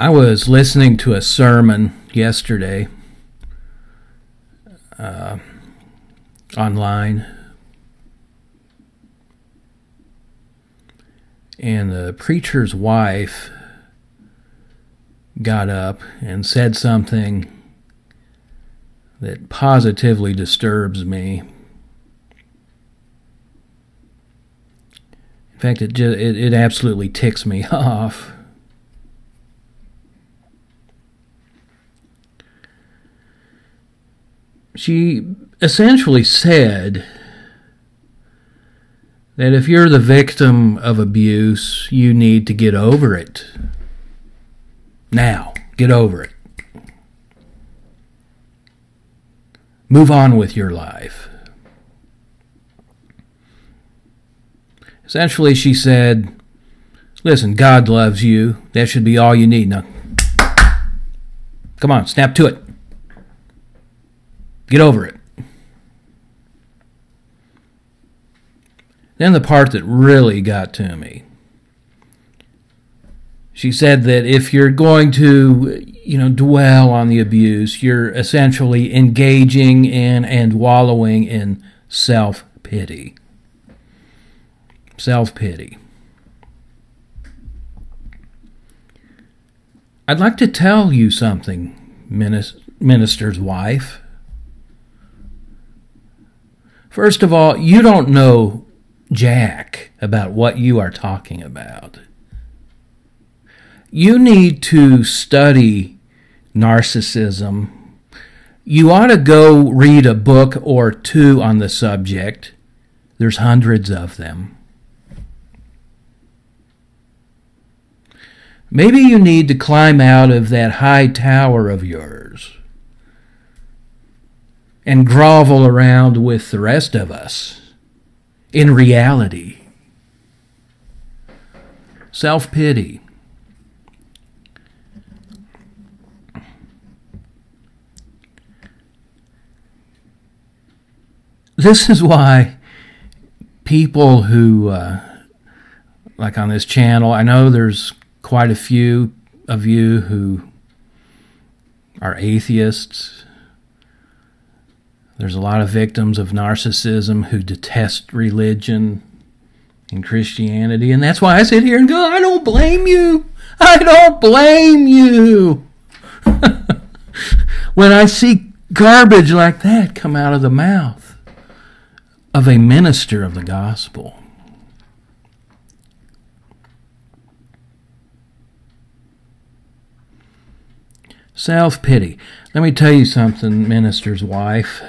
I was listening to a sermon yesterday online, and the preacher's wife got up and said something that positively disturbs me. In fact, it absolutely ticks me off. She essentially said that if you're the victim of abuse, you need to get over it. Now, get over it. Move on with your life. Essentially, she said, listen, God loves you. That should be all you need. Now, come on, snap to it. Get over it. Then the part that really got to me. She said that if you're going to, dwell on the abuse, you're essentially engaging in and wallowing in self-pity. Self-pity. I'd like to tell you something, minister's wife. First of all, you don't know jack about what you are talking about. You need to study narcissism. You ought to go read a book or two on the subject. There's hundreds of them. Maybe you need to climb out of that high tower of yours and grovel around with the rest of us in reality. Self-pity. This is why people who, like on this channel, I know there's quite a few of you who are atheists. There's a lot of victims of narcissism who detest religion and Christianity, and that's why I sit here and go, I don't blame you. I don't blame you. When I see garbage like that come out of the mouth of a minister of the gospel. Self-pity. Let me tell you something, minister's wife.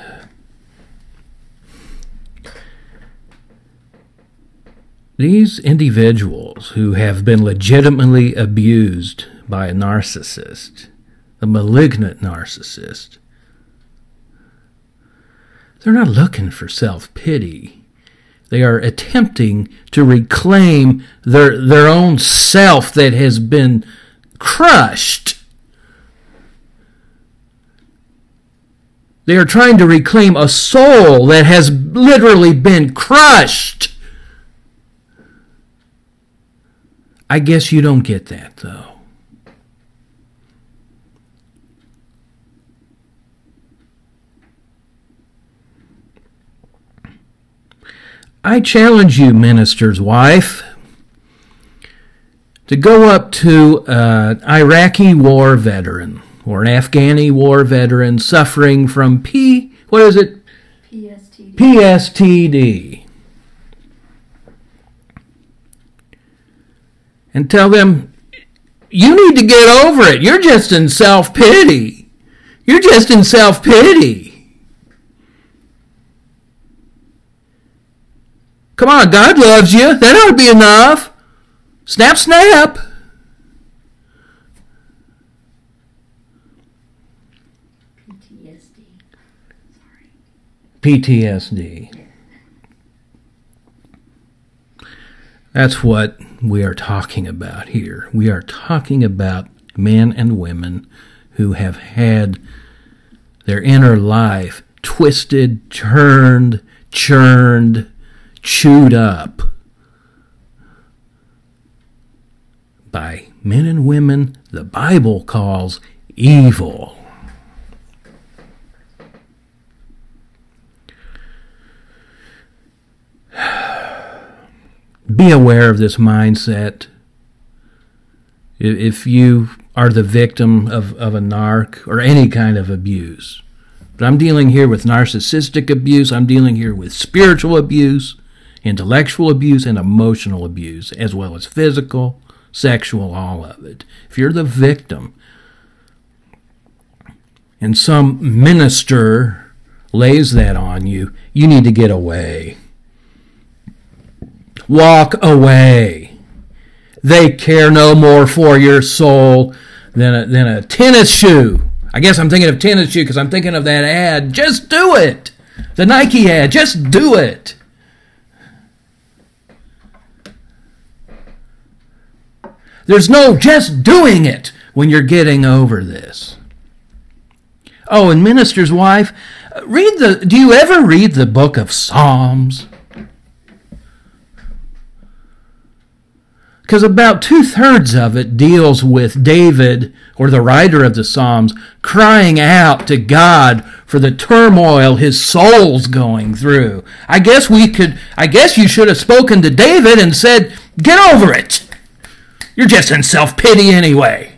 These individuals who have been legitimately abused by a narcissist, a malignant narcissist, they're not looking for self-pity. They are attempting to reclaim their own self that has been crushed. They are trying to reclaim a soul that has literally been crushed. I guess you don't get that, though. I challenge you, minister's wife, to go up to an Iraqi war veteran or an Afghani war veteran suffering from PSTD. And tell them, you need to get over it. You're just in self-pity. You're just in self-pity. Come on, God loves you. That ought to be enough. Snap, snap. PTSD. That's what we are talking about here. We are talking about men and women who have had their inner life twisted, turned, churned, chewed up by men and women the Bible calls evil. Be aware of this mindset. If you are the victim of a narc or any kind of abuse. But I'm dealing here with narcissistic abuse. I'm dealing here with spiritual abuse, intellectual abuse, and emotional abuse, as well as physical, sexual, all of it. If you're the victim and some minister lays that on you, you need to get away. Walk away. They care no more for your soul than a tennis shoe. I guess I'm thinking of tennis shoe because I'm thinking of that ad. Just do it. The Nike ad. Just do it. There's no just doing it when you're getting over this. Oh, and minister's wife, do you ever read the book of Psalms? Because about 2/3 of it deals with David, or the writer of the Psalms, crying out to God for the turmoil his soul's going through. I guess you should have spoken to David and said, get over it. You're just in self-pity anyway.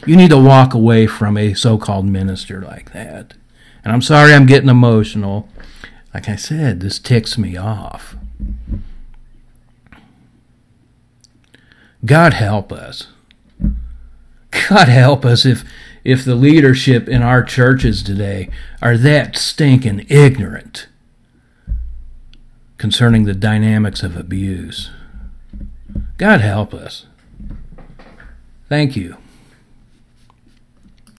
You need to walk away from a so-called minister like that. And I'm sorry I'm getting emotional. Like I said, this ticks me off. God help us. God help us if the leadership in our churches today are that stinking ignorant concerning the dynamics of abuse. God help us. Thank you.